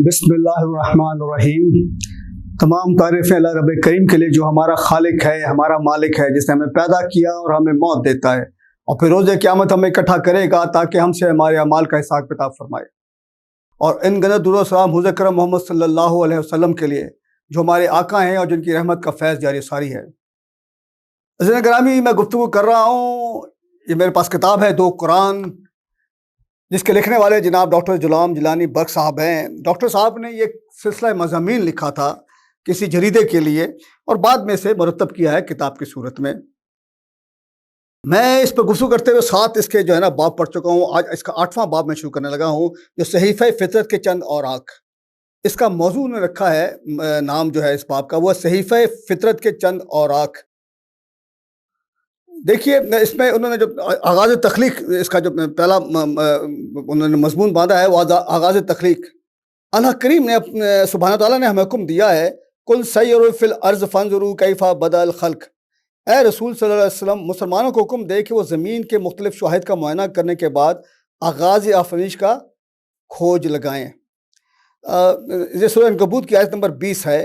بسم اللہ الرحمن الرحیم۔ تمام تعریفیں اللہ رب کریم کے لیے جو ہمارا خالق ہے، ہمارا مالک ہے، جس نے ہمیں پیدا کیا اور ہمیں موت دیتا ہے اور پھر روز قیامت ہمیں اکٹھا کرے گا تاکہ ہم سے ہمارے اعمال کا حساب کتاب فرمائے۔ اور ان گنت درود و سلام حضور اکرم محمد صلی اللہ علیہ وسلم کے لیے جو ہمارے آقا ہیں اور جن کی رحمت کا فیض جاری ساری ہے۔ عزیزان گرامی، میں گفتگو کر رہا ہوں، یہ میرے پاس کتاب ہے دو قرآن، جس کے لکھنے والے جناب ڈاکٹر غلام جیلانی برق صاحب ہیں۔ ڈاکٹر صاحب نے یہ سلسلہ مضامین لکھا تھا کسی جریدے کے لیے اور بعد میں سے مرتب کیا ہے کتاب کی صورت میں۔ میں اس پر گفتگو کرتے ہوئے 7 اس کے باب پڑھ چکا ہوں۔ آج اس کا 8واں باب میں شروع کرنے لگا ہوں، جو صحیفہ فطرت کے چند اوراق۔ اس کا موضوع نے رکھا ہے، نام جو ہے اس باب کا وہ صحیفہ فطرت کے چند اوراق۔ دیکھیے، اس میں انہوں نے جو آغاز تخلیق، اس کا جو پہلا انہوں نے مضمون باندھا ہے وہ آغاز تخلیق۔ اللہ کریم نے سبحانہ تعالیٰ نے ہمیں حکم دیا ہے، کل سیروا فی الارض فانظروا کیف بدأ الخلق۔ اے رسول صلی اللہ علیہ وسلم، مسلمانوں کو حکم دے کہ وہ زمین کے مختلف شواہد کا معائنہ کرنے کے بعد آغاز آفرینش کا کھوج لگائیں۔ یہ سورہ عنکبوت کی آیت نمبر 20 ہے۔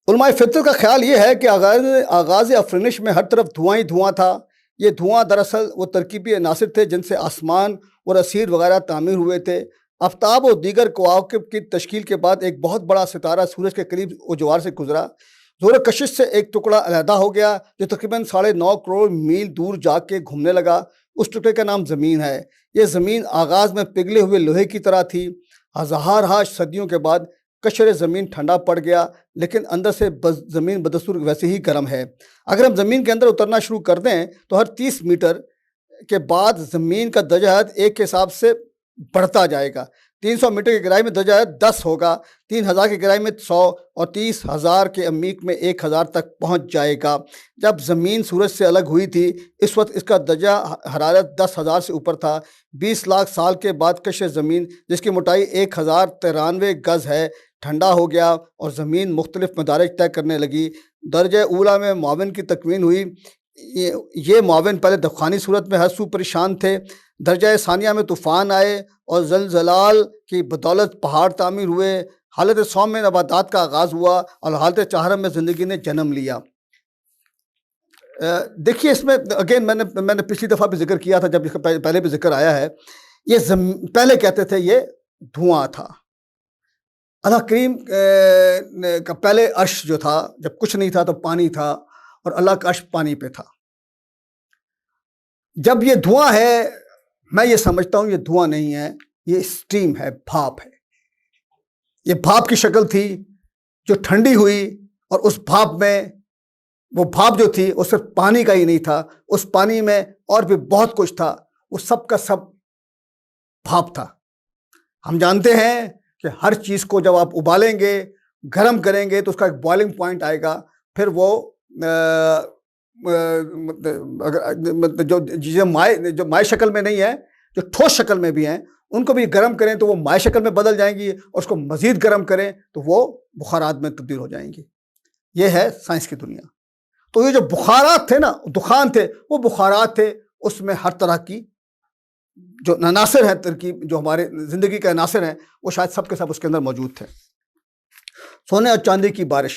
علماء فطرت کا خیال یہ ہے کہ آغاز آفرینش میں ہر طرف دھواں ہی دھواں تھا۔ یہ دھواں دراصل وہ ترکیبی عناصر تھے جن سے آسمان اور اسیر وغیرہ تعمیر ہوئے تھے۔ آفتاب اور دیگر کواکب کی تشکیل کے بعد ایک بہت بڑا ستارہ سورج کے قریب اجوار سے گزرا۔ زور کشش سے ایک ٹکڑا علیحدہ ہو گیا جو تقریباً 9.5 کروڑ میل دور جا کے گھومنے لگا۔ اس ٹکڑے کا نام زمین ہے۔ یہ زمین آغاز میں پگھلے ہوئے لوہے کی طرح تھی۔ ہزارہا صدیوں کے بعد قشر زمین ٹھنڈا پڑ گیا، لیکن اندر سے زمین بدستور ویسے ہی گرم ہے۔ اگر ہم زمین کے اندر اترنا شروع کر دیں تو ہر 30 میٹر کے بعد زمین کا درجہ حرارت 1 کے حساب سے بڑھتا جائے گا۔ 300 میٹر کی گہرائی میں درجہ حرارت 10 ہوگا، 3000 کی گہرائی میں 100 اور 30,000 کے عمیق میں 1000 تک پہنچ جائے گا۔ جب زمین سورج سے الگ ہوئی تھی اس وقت اس کا درجہ حرارت 10,000 سے اوپر تھا۔ 20 لاکھ سال کے بعد قشر زمین، جس کی موٹائی 1093 گز ہے، ٹھنڈا ہو گیا اور زمین مختلف مدارج طے کرنے لگی۔ درجہ اولا میں معاون کی تکوین ہوئی۔ یہ معاون پہلے دخانی صورت میں ہر سو پریشان تھے۔ درجہ ثانیہ میں طوفان آئے اور زلزلال کی بدولت پہاڑ تعمیر ہوئے۔ حالت سوم میں نباتات کا آغاز ہوا اور حالت چہارم میں زندگی نے جنم لیا۔ دیکھیے، اس میں اگین میں نے پچھلی دفعہ بھی ذکر کیا تھا، جب اس کا پہلے بھی ذکر آیا ہے، یہ پہلے کہتے تھے یہ دھواں تھا۔ اللہ کریم کا پہلے عرش جو تھا، جب کچھ نہیں تھا تو پانی تھا، اور اللہ کا عرش پانی پہ تھا۔ جب یہ دھواں ہے، میں یہ سمجھتا ہوں یہ دھواں نہیں ہے، یہ اسٹیم ہے، بھاپ ہے۔ یہ بھاپ کی شکل تھی جو ٹھنڈی ہوئی، اور اس بھاپ میں، وہ بھاپ جو تھی وہ صرف پانی کا ہی نہیں تھا، اس پانی میں اور بھی بہت کچھ تھا، وہ سب کا سب بھاپ تھا۔ ہم جانتے ہیں کہ ہر چیز کو جب آپ ابالیں گے، گرم کریں گے تو اس کا ایک بوائلنگ پوائنٹ آئے گا، پھر وہ جو مائع شکل میں نہیں ہے، جو ٹھوس شکل میں بھی ہیں، ان کو بھی گرم کریں تو وہ مائع شکل میں بدل جائیں گی، اور اس کو مزید گرم کریں تو وہ بخارات میں تبدیل ہو جائیں گی۔ یہ ہے سائنس کی دنیا۔ تو یہ جو بخارات تھے نا، دخان تھے، وہ بخارات تھے، اس میں ہر طرح کی جو عناصر ہیں، ترکیب جو ہمارے زندگی کے عناصر ہیں، وہ شاید سب کے سب اس کے اندر موجود تھے۔ سونے اور چاندی کی بارش،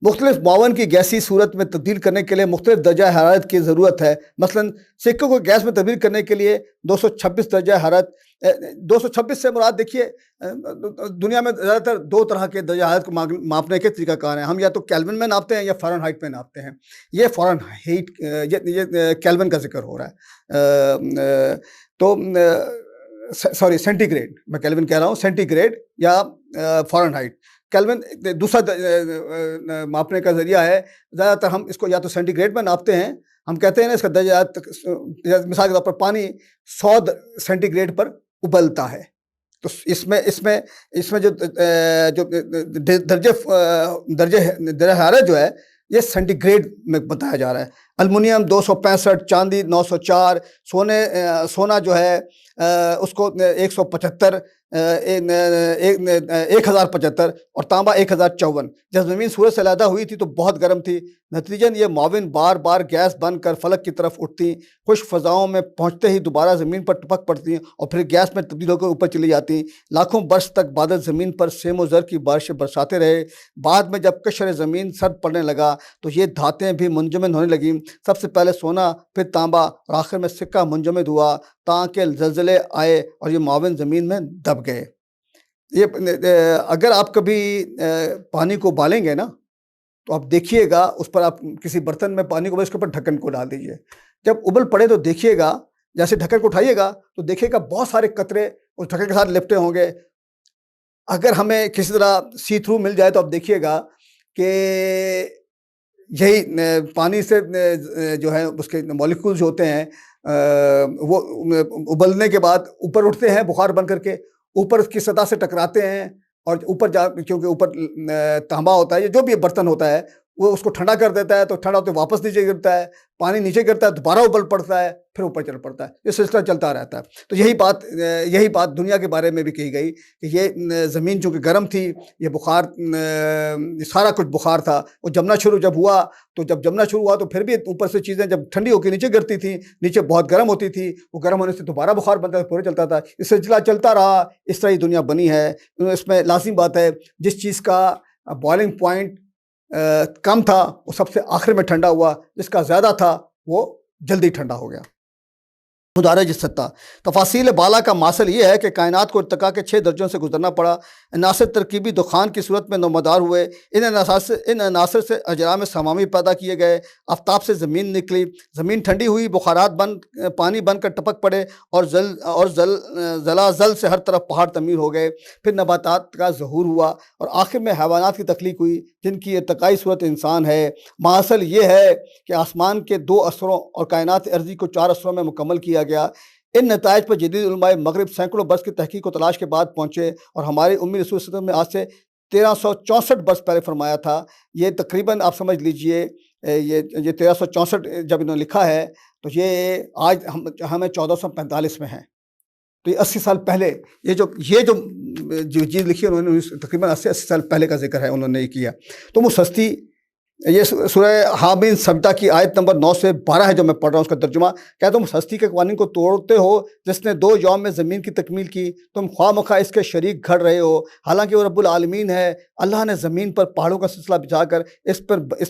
مختلف معاون کی گیسی صورت میں تبدیل کرنے کے لیے مختلف درجہ حرارت کی ضرورت ہے۔ مثلا سکوں کو گیس میں تبدیل کرنے کے لیے 226 درجہ حرارت، 226 سے مراد دیکھیے، دنیا میں زیادہ تر 2 طرح کے درجہ حرارت کو ماپنے کے طریقہ کار ہیں۔ ہم یا تو کیلوین میں ناپتے ہیں یا فارن ہائٹ میں ناپتے ہیں۔ یہ فارن ہائٹ، یہ کیلوین کا ذکر ہو رہا ہے، تو سوری سینٹی گریڈ، میں کیلوین کہہ رہا ہوں، سینٹی گریڈ یا فارن ہائٹ۔ کیلوین دوسرا ماپنے کا ذریعہ ہے۔ زیادہ تر ہم اس کو یا تو سینٹی گریڈ میں ناپتے ہیں، ہم کہتے ہیں نا اس کا درجہ، مثال کے طور پر پانی 100 سینٹی گریڈ پر ابلتا ہے، تو اس میں جو درجہ حرارت جو ہے یہ سینٹی گریڈ میں بتایا جا رہا ہے۔ المونیم 265، چاندی 904، سونا جو ہے اس کو 175، 1075 اور تانبا 1054۔ جب زمین سورج سے علیحدہ ہوئی تھی تو بہت گرم تھی، نتیجن یہ معاون بار بار گیس بن کر فلک کی طرف اٹھتی، خشک فضاؤں میں پہنچتے ہی دوبارہ زمین پر ٹپک پڑتی اور پھر گیس میں تبدیل ہو کر اوپر چلی جاتی۔ لاکھوں برس تک بادل زمین پر سیم و زر کی بارشیں برساتے رہے۔ بعد میں جب قشر زمین سرد پڑنے لگا تو یہ دھاتیں بھی منجمد ہونے لگیں، سب سے پہلے سونا، پھر تانبا اور آخر میں سکہ منجمد ہوا، تاکہ زلزلے آئے اور یہ معاون زمین میں دب گئے۔ اگر آپ کبھی پانی کو ابالیں گے نا تو آپ دیکھیے گا، اس پر آپ کسی برتن میں پانی کو اس کے اوپر ڈھکن کو ڈال دیجئے، جب ابل پڑے تو دیکھیے گا، جیسے ڈھکن کو اٹھائیے گا تو دیکھیے گا بہت سارے قطرے اس ڈھکن کے ساتھ لپٹے ہوں گے۔ اگر ہمیں کسی طرح سی تھرو مل جائے تو آپ دیکھیے گا کہ یہی پانی سے جو ہے اس کے مالیکولز ہوتے ہیں وہ ابلنے کے بعد اوپر اٹھتے ہیں بخار بن کر کے، اوپر اس کی سطح سے ٹکراتے ہیں اور اوپر کیونکہ اوپر تانبا ہوتا ہے، یہ جو بھی برتن ہوتا ہے وہ اس کو ٹھنڈا کر دیتا ہے، تو ٹھنڈا ہوتے واپس نیچے گرتا ہے، پانی نیچے گرتا ہے، دوبارہ ابل پڑتا ہے، پھر اوپر چڑھ پڑتا ہے، یہ سلسلہ چلتا رہتا ہے۔ تو یہی بات دنیا کے بارے میں بھی کہی گئی کہ یہ زمین چونکہ گرم تھی، یہ بخار، سارا کچھ بخار تھا، وہ جمنا شروع ہوا تو پھر بھی اوپر سے چیزیں جب ٹھنڈی ہو کے نیچے گرتی تھیں، نیچے بہت گرم ہوتی تھی، وہ گرم ہونے سے دوبارہ بخار بنتا تھا، پورے چلتا تھا، یہ سلسلہ چلتا رہا، اس طرح ہی دنیا بنی ہے۔ اس میں لازم بات ہے جس چیز کا بوائلنگ پوائنٹ کم تھا وہ سب سے آخر میں ٹھنڈا ہوا، جس کا زیادہ تھا وہ جلدی ٹھنڈا ہو گیا۔ مدارج سطح تفاصیل بالا کا ماصل یہ ہے کہ کائنات کو ارتقاء کے 6 درجوں سے گزرنا پڑا۔ عناصر ترکیبی دخان کی صورت میں نمودار ہوئے، ان عناصر سے اجرام سماوی پیدا کیے گئے، آفتاب سے زمین نکلی، زمین ٹھنڈی ہوئی، بخارات پانی بن کر ٹپک پڑے اور زلازل سے ہر طرف پہاڑ تعمیر ہو گئے، پھر نباتات کا ظہور ہوا اور آخر میں حیوانات کی تخلیق ہوئی جن کی ارتقائی صورت انسان ہے۔ ماصل یہ ہے کہ آسمان کے 2 اثروں اور کائنات ارضی کو 4 اثروں میں مکمل کیا گیا۔ ان نتائج پر جدید علماء مغرب سینکڑوں برس کی تحقیق و تلاش کے بعد پہنچے اور ہمارے امی رسول صلی اللہ علیہ وسلم نے آج سے 1364 برس پہلے فرمایا تھا۔ یہ تقریباً آپ سمجھ لیجئے یہ 1364 جب انہوں نے لکھا ہے تو یہ آج ہمیں 1445 میں ہیں، تو یہ 80 سال پہلے یہ جو چیز لکھی ہے انہوں نے تقریباً 80 سال پہلے کا ذکر ہے انہوں نے یہ کیا۔ تو مسستی، یہ سورہ حامیم سجدہ کی آیت نمبر 9 سے 12 ہے جو میں پڑھ رہا ہوں، اس کا ترجمہ کیا تم ہستی کے قوانین کو توڑتے ہو جس نے 2 یوم میں زمین کی تکمیل کی، تم خواہ مخواہ اس کے شریک گھڑ رہے ہو، حالانکہ وہ رب العالمین ہے۔ اللہ نے زمین پر پہاڑوں کا سلسلہ بچھا کر اس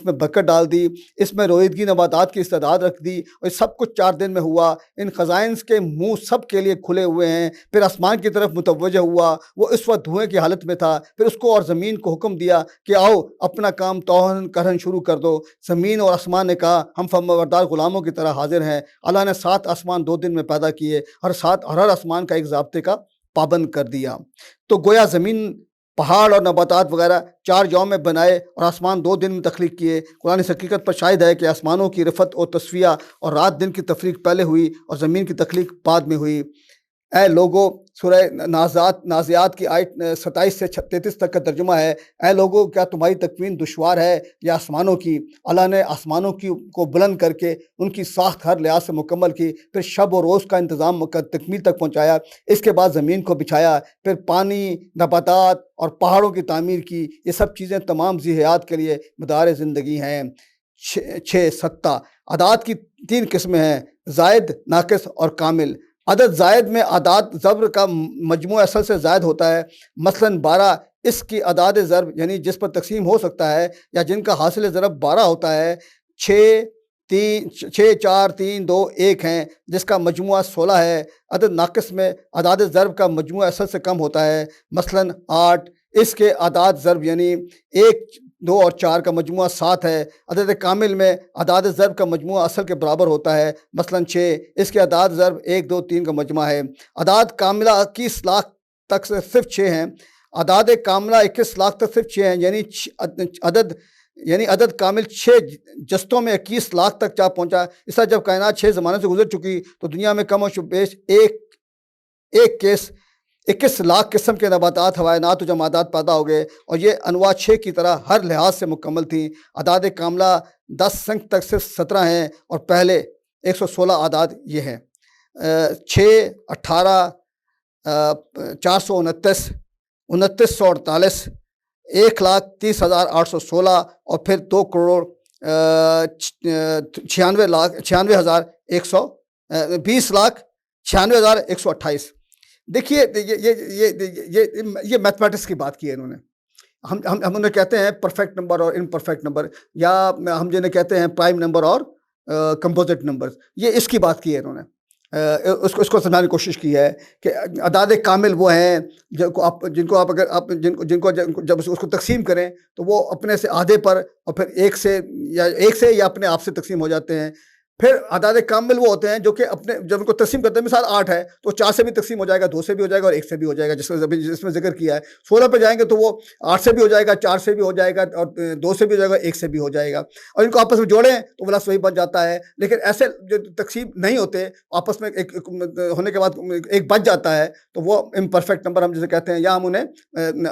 میں برکت ڈال دی، اس میں رویدگی نباتات کی استعداد رکھ دی اور سب کچھ 4 دن میں ہوا۔ ان خزائن کے منہ سب کے لیے کھلے ہوئے ہیں۔ پھر آسمان کی طرف متوجہ ہوا، وہ اس وقت دھوئیں کی حالت میں تھا، پھر اس کو اور زمین کو حکم دیا کہ آؤ اپنا کام توہن کرن شروع کر دو۔ زمین اور آسمان نے کہا ہم فرمانبردار غلاموں کی طرح حاضر ہیں۔ اللہ نے 7 آسمان 2 دن میں پیدا کیے، ہر آسمان کا ایک ضابطے کا پابند کر دیا۔ تو گویا زمین، پہاڑ اور نباتات وغیرہ 4 یوم میں بنائے اور آسمان 2 دن میں تخلیق کیے۔ قرآن اس حقیقت پر شاہد ہے کہ آسمانوں کی رفعت اور تسویہ اور رات دن کی تفریق پہلے ہوئی اور زمین کی تخلیق بعد میں ہوئی۔ اے لوگو، سورہ نازعات کی آیت 27 سے 33 تک کا ترجمہ ہے، اے لوگو کیا تمہاری تکوین دشوار ہے یا آسمانوں کی؟ اللہ نے آسمانوں کو بلند کر کے ان کی ساخت ہر لحاظ سے مکمل کی، پھر شب و روز کا انتظام تکمیل تک پہنچایا، اس کے بعد زمین کو بچھایا، پھر پانی، نباتات اور پہاڑوں کی تعمیر کی۔ یہ سب چیزیں تمام ذی حیات کے لیے مدار زندگی ہیں۔ 6 سطح اعداد کی 3 قسمیں ہیں، زائد، ناقص اور کامل۔ عدد زائد میں اعداد ضرب کا مجموع اصل سے زائد ہوتا ہے، مثلاً 12 اس کی اعداد ضرب یعنی جس پر تقسیم ہو سکتا ہے یا جن کا حاصل ضرب 12 ہوتا ہے۔ 6 4 3 2 1 ہیں جس کا مجموعہ 16 ہے۔ عدد ناقص میں اعداد ضرب کا مجموعہ اصل سے کم ہوتا ہے، مثلاً 8 اس کے اعداد ضرب یعنی 1 2 اور 4 کا مجموعہ 7 ہے۔ عدد کامل میں اعداد ضرب کا مجموعہ اصل کے برابر ہوتا ہے، مثلاً 6 اس کے اعداد ضرب 1 2 3 کا مجموعہ ہے۔ اعداد کاملہ 21 لاکھ تک سے صرف 6 ہیں۔ اعداد کاملہ 21 لاکھ تک صرف 6 ہیں، یعنی عدد کامل 6 جستوں میں 21 لاکھ تک جا پہنچا۔ اس طرح جب کائنات 6 زمانے سے گزر چکی تو دنیا میں کم و بیش 21 لاکھ قسم کے نباتات، حیوانات و جمادات پیدا ہو گئے اور یہ انواع 6 کی طرح ہر لحاظ سے مکمل تھیں۔ اعداد کاملہ 10 سنک تک صرف 17 ہیں اور پہلے 116 اعداد یہ ہیں، 6 18 429, 2948, 1,30,816 اور پھر 2,96,100 20,96,128. دیکھیے یہ میتھمیٹکس کی بات کی ہے انہوں نے. ہم انہیں کہتے ہیں پرفیکٹ نمبر اور امپرفیکٹ نمبر، یا ہم جنہیں کہتے ہیں پرائم نمبر اور کمپوزٹ نمبر. یہ اس کی بات کی ہے انہوں نے. اس کو سمجھانے کی کوشش کی ہے کہ اعداد کامل وہ ہیں جن کو آپ اگر جب اس کو تقسیم کریں تو وہ اپنے سے آدھے پر اور پھر ایک سے یا اپنے آپ سے تقسیم ہو جاتے ہیں. پھر اعداد کامل وہ ہوتے ہیں جو کہ اپنے جب ان کو تقسیم کرتے ہیں، مثال 8 ہے تو 4 سے بھی تقسیم ہو جائے گا، 2 سے بھی ہو جائے گا اور 1 سے بھی ہو جائے گا، جس میں ذکر کیا ہے. 16 پہ جائیں گے تو وہ 8 سے بھی ہو جائے گا، 4 سے بھی ہو جائے گا اور 2 سے بھی ہو جائے گا، 1 سے بھی ہو جائے گا. اور ان کو آپس میں جوڑیں تو بلا صحیح بن جاتا ہے. لیکن ایسے جو تقسیم نہیں ہوتے آپس میں ایک ہونے کے بعد ایک بچ جاتا ہے تو وہ امپرفیکٹ نمبر ہم جسے کہتے ہیں، یا ہم انہیں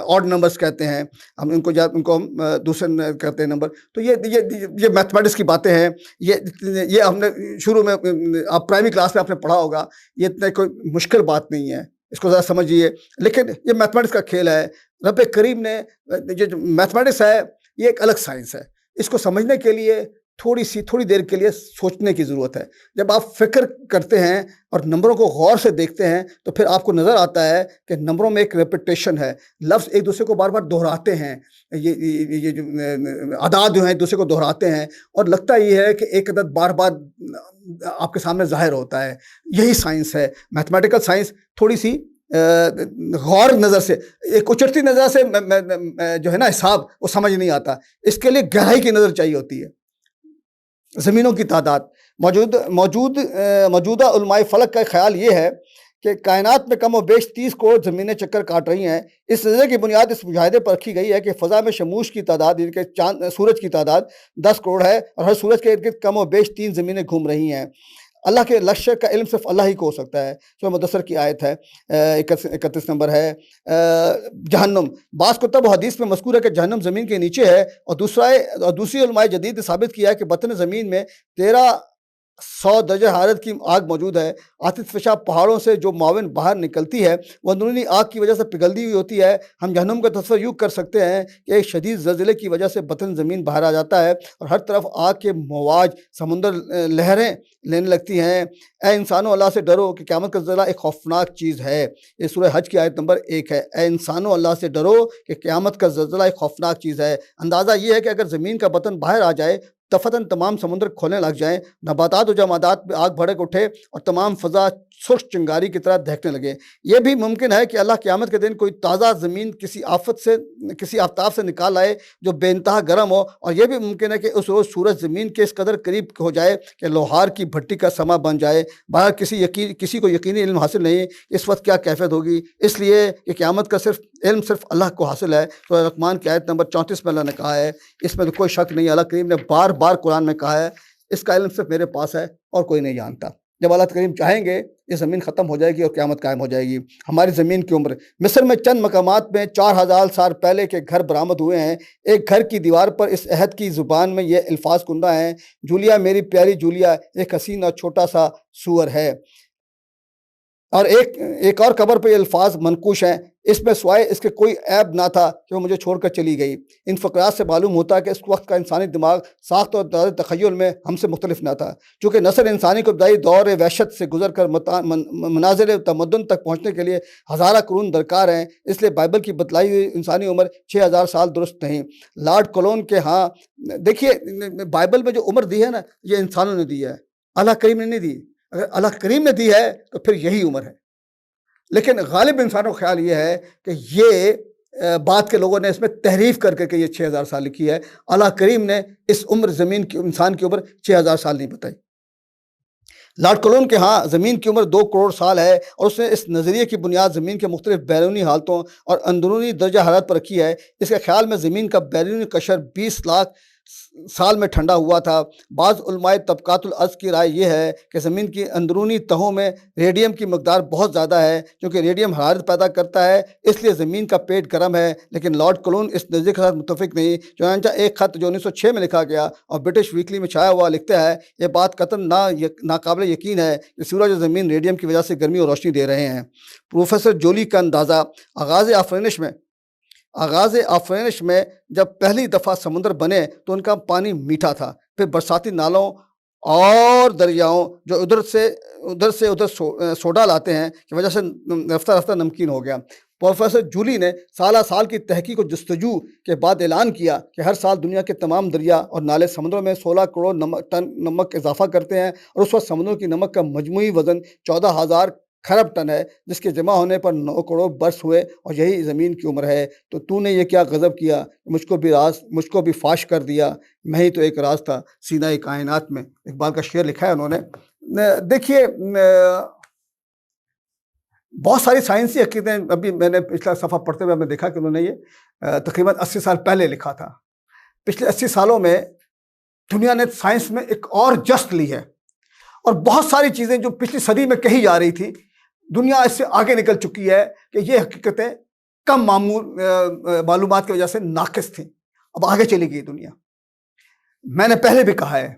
آڈ نمبرز کہتے ہیں. ہم ان کو ہم دوسرے کہتے ہیں نمبر. تو یہ میتھمیٹکس کی باتیں ہیں. یہ ہم نے شروع میں آپ پرائمری کلاس میں آپ نے پڑھا ہوگا. یہ اتنا کوئی مشکل بات نہیں ہے، اس کو ذرا سمجھیے. لیکن یہ میتھمیٹکس کا کھیل ہے. رب کریم نے یہ جو میتھمیٹکس ہے یہ ایک الگ سائنس ہے. اس کو سمجھنے کے لیے تھوڑی دیر کے لیے سوچنے کی ضرورت ہے. جب آپ فکر کرتے ہیں اور نمبروں کو غور سے دیکھتے ہیں تو پھر آپ کو نظر آتا ہے کہ نمبروں میں ایک ریپیٹیشن ہے. لفظ ایک دوسرے کو بار بار دہراتے ہیں. یہ جو اعداد جو ہیں ایک دوسرے کو دہراتے ہیں اور لگتا یہ ہے کہ ایک عدد بار بار آپ کے سامنے ظاہر ہوتا ہے. یہی سائنس ہے میتھمیٹیکل سائنس. تھوڑی سی غور نظر سے، ایک اچٹتی نظر سے جو ہے نا حساب وہ سمجھ نہیں آتا. اس کے لیے گہرائی کی نظر چاہیے ہوتی ہے. زمینوں کی تعداد موجودہ علماء فلک کا خیال یہ ہے کہ کائنات میں کم و بیش 30 کروڑ زمینیں چکر کاٹ رہی ہیں. اس نظریے کی بنیاد اس مشاہدے پر رکھی گئی ہے کہ فضا میں شموش کی تعداد یعنی کہ سورج کی تعداد 10 کروڑ ہے اور ہر سورج کے ارد گرد کم و بیش 3 زمینیں گھوم رہی ہیں. اللہ کے لشکر کا علم صرف اللہ ہی کو ہو سکتا ہے. سورہ مدثر کی آیت ہے 31 نمبر ہے. جہنم، بعض کتب و حدیث میں مذکور ہے کہ جہنم زمین کے نیچے ہے، اور دوسری علماء جدید نے ثابت کیا ہے کہ بطن زمین میں 1300 درجہ حرارت کی آگ موجود ہے. آتش فشاں پہاڑوں سے جو معاون باہر نکلتی ہے وہ اندرونی آگ کی وجہ سے پگھلتی ہوئی ہوتی ہے. ہم جہنم کا تصور یوں کر سکتے ہیں کہ ایک شدید زلزلے کی وجہ سے بطن زمین باہر آ جاتا ہے اور ہر طرف آگ کے مواج سمندر لہریں لینے لگتی ہیں. اے انسانوں، اللہ سے ڈرو کہ قیامت کا زلزلہ ایک خوفناک چیز ہے. یہ سورہ حج کی آیت نمبر 1 ہے. اے انسانوں، اللہ سے ڈرو کہ قیامت کا زلزلہ ایک خوفناک چیز ہے. اندازہ یہ ہے کہ اگر زمین کا بطن باہر آ جائے، دفتن تمام سمندر کھولنے لگ جائیں، نباتات و جمادات میں آگ بھڑک اٹھے اور تمام فضا سرخ چنگاری کی طرح دہکنے لگے. یہ بھی ممکن ہے کہ اللہ قیامت کے دن کوئی تازہ زمین کسی آفتاب سے نکال آئے جو بے انتہا گرم ہو، اور یہ بھی ممکن ہے کہ اس روز سورج زمین کے اس قدر قریب ہو جائے کہ لوہار کی بھٹی کا سما بن جائے. باہر کسی کو یقینی علم حاصل نہیں اس وقت کیا کیفیت ہوگی. اس لیے کہ قیامت کا علم صرف اللہ کو حاصل ہے. سورہ رحمان کی آیت نمبر 34 میں اللہ نے کہا ہے. اس میں تو کوئی شک نہیں. اللہ کریم نے بار بار قرآن میں کہا ہے اس کا علم صرف میرے پاس ہے اور کوئی نہیں جانتا. جب اللہ کریم چاہیں گے یہ زمین ختم ہو جائے گی اور قیامت قائم ہو جائے گی. ہماری زمین کی عمر، مصر میں چند مقامات میں 4000 سال پہلے کے گھر برآمد ہوئے ہیں. ایک گھر کی دیوار پر اس عہد کی زبان میں یہ الفاظ کندہ ہیں: جولیا میری پیاری جولیا ایک حسین اور چھوٹا سا سور ہے. اور ایک اور قبر پہ یہ الفاظ منقوش ہیں: اس میں سوائے اس کے کوئی عیب نہ تھا کہ وہ مجھے چھوڑ کر چلی گئی. ان فقرات سے معلوم ہوتا ہے کہ اس وقت کا انسانی دماغ ساخت اور تخیل میں ہم سے مختلف نہ تھا. چونکہ نسل انسانی کو ابتدائی دور وحشت سے گزر کر مناظر تمدن تک پہنچنے کے لیے ہزارہ قرون درکار ہیں، اس لیے بائبل کی بتلائی ہوئی انسانی عمر 6000 سال درست نہیں. لارڈ کولون کے ہاں دیکھیے بائبل میں جو عمر دی ہے نا یہ انسانوں نے دی ہے، اللہ کریم نے نہیں دی. اگر اللہ کریم نے دی ہے تو پھر یہی عمر ہے. لیکن غالب انسانوں کا خیال یہ ہے کہ یہ بعد کے لوگوں نے اس میں تحریف کر کے یہ 6000 سال لکھی ہے. اللہ کریم نے اس عمر زمین کی انسان کی عمر 6000 سال نہیں بتائی. لارڈ کولون کے ہاں زمین کی عمر 2 کروڑ سال ہے، اور اس نے اس نظریے کی بنیاد زمین کے مختلف بیرونی حالتوں اور اندرونی درجہ حرارت پر رکھی ہے. اس کے خیال میں زمین کا بیرونی قشر 20 لاکھ سال میں ٹھنڈا ہوا تھا۔ بعض علماء طبقات الارض کی رائے یہ ہے کہ زمین کی اندرونی تہوں میں ریڈیم کی مقدار بہت زیادہ ہے، کیونکہ ریڈیم حرارت پیدا کرتا ہے، اس لیے زمین کا پیٹ گرم ہے۔ لیکن لارڈ کلون اس نظریے کے ساتھ متفق نہیں۔ چنانچہ ایک خط جو 1906 میں لکھا گیا اور برٹش ویکلی میں چھایا ہوا لکھتا ہے، یہ بات قطعاً ناقابل یقین ہے کہ سورج اور زمین ریڈیم کی وجہ سے گرمی اور روشنی دے رہے ہیں۔ پروفیسر جولی کا اندازہ، آغاز آفرینش میں جب پہلی دفعہ سمندر بنے تو ان کا پانی میٹھا تھا، پھر برساتی نالوں اور دریاؤں جو ادھر سے سوڈا لاتے ہیں کی وجہ سے رفتہ رفتہ نمکین ہو گیا۔ پروفیسر جولی نے سالہ سال کی تحقیق و جستجو کے بعد اعلان کیا کہ ہر سال دنیا کے تمام دریا اور نالے سمندروں میں 16 کروڑ ٹن نمک اضافہ کرتے ہیں، اور اس وقت سمندروں کی نمک کا مجموعی وزن 14,000 خرب ٹن ہے، جس کے جمع ہونے پر 9 کروڑ برس ہوئے، اور یہی زمین کی عمر ہے۔ تو نے یہ کیا غضب کیا، مجھ کو بھی فاش کر دیا، میں ہی تو ایک راز تھا سینہ کائنات میں۔ اقبال کا شعر لکھا ہے انہوں نے۔ دیکھیے بہت ساری سائنسی عقیدیں، ابھی میں نے پچھلا صفحہ پڑھتے ہوئے میں نے دیکھا کہ انہوں نے یہ تقریباً 80 سال پہلے لکھا تھا۔ پچھلے 80 سالوں میں دنیا نے سائنس میں ایک اور جست لی ہے، اور بہت ساری چیزیں جو پچھلی صدی میں کہی جا رہی تھی، دنیا اس سے آگے نکل چکی ہے کہ یہ حقیقتیں کم معلومات کی وجہ سے ناقص تھیں، اب آگے چلی گئی دنیا۔ میں نے پہلے بھی کہا ہے،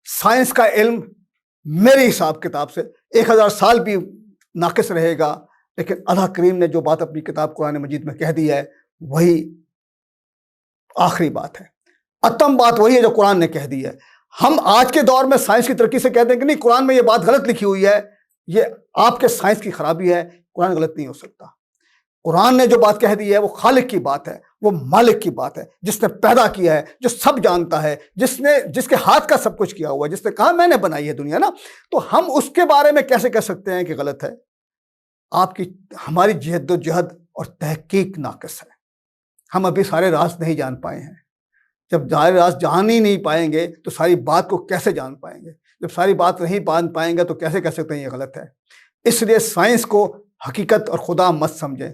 سائنس کا علم میرے حساب کتاب سے 1000 سال بھی ناقص رہے گا، لیکن اللہ کریم نے جو بات اپنی کتاب قرآن مجید میں کہہ دی ہے وہی آخری بات ہے، اتم بات وہی ہے جو قرآن نے کہہ دی ہے۔ ہم آج کے دور میں سائنس کی ترقی سے کہتے ہیں کہ نہیں، قرآن میں یہ بات غلط لکھی ہوئی ہے، یہ آپ کے سائنس کی خرابی ہے، قرآن غلط نہیں ہو سکتا۔ قرآن نے جو بات کہہ دی ہے وہ خالق کی بات ہے، وہ مالک کی بات ہے، جس نے پیدا کیا ہے، جو سب جانتا ہے، جس کے ہاتھ کا سب کچھ کیا ہوا ہے، جس نے کہا میں نے بنائی ہے دنیا نا، تو ہم اس کے بارے میں کیسے کہہ سکتے ہیں کہ غلط ہے؟ ہماری جہد و جہد اور تحقیق ناقص ہے، ہم ابھی سارے راز نہیں جان پائے ہیں۔ جب سارے راز جان ہی نہیں پائیں گے تو ساری بات کو کیسے جان پائیں گے؟ جب ساری بات نہیں جان پائیں گے تو کیسے کہہ سکتے ہیں یہ غلط ہے؟ اس لیے سائنس کو حقیقت اور خدا مت سمجھیں۔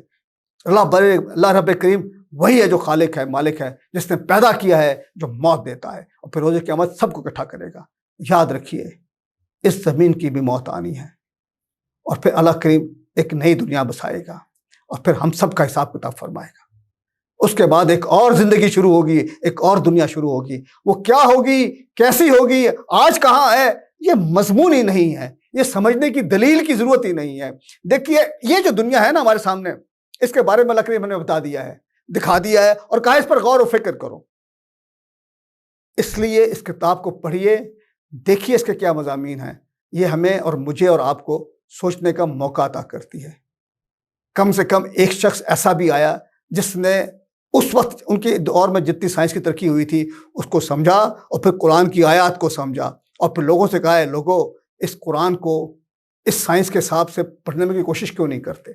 اللہ رب کریم وہی ہے جو خالق ہے، مالک ہے، جس نے پیدا کیا ہے، جو موت دیتا ہے اور پھر روز قیامت سب کو اکٹھا کرے گا۔ یاد رکھیے، اس زمین کی بھی موت آنی ہے، اور پھر اللہ کریم ایک نئی دنیا بسائے گا، اور پھر ہم سب کا حساب کتاب فرمائے گا۔ اس کے بعد ایک اور زندگی شروع ہوگی، ایک اور دنیا شروع ہوگی۔ وہ کیا ہوگی، کیسی ہوگی، آج کہاں ہے، یہ مضمون ہی نہیں ہے، یہ سمجھنے کی دلیل کی ضرورت ہی نہیں ہے۔ دیکھیے یہ جو دنیا ہے نا ہمارے سامنے، اس کے بارے میں اللہ کریم نے بتا دیا ہے، دکھا دیا ہے، اور کہا اس پر غور و فکر کرو۔ اس لیے اس کتاب کو پڑھیے، دیکھیے اس کے کیا مضامین ہیں۔ یہ ہمیں اور مجھے اور آپ کو سوچنے کا موقع عطا کرتی ہے۔ کم سے کم ایک شخص ایسا بھی آیا جس نے اس وقت ان کے دور میں جتنی سائنس کی ترقی ہوئی تھی اس کو سمجھا، اور پھر قرآن کی آیات کو سمجھا، اور پھر لوگوں سے کہا ہے لوگوں اس قرآن کو اس سائنس کے حساب سے پڑھنے کی کوشش کیوں نہیں کرتے؟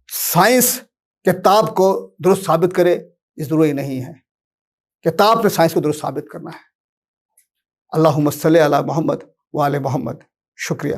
سائنس کتاب کو درست ثابت کرے یہ ضروری نہیں ہے، کتاب نے سائنس کو درست ثابت کرنا ہے۔ اللہم صلی علی محمد وآل محمد۔ شکریہ۔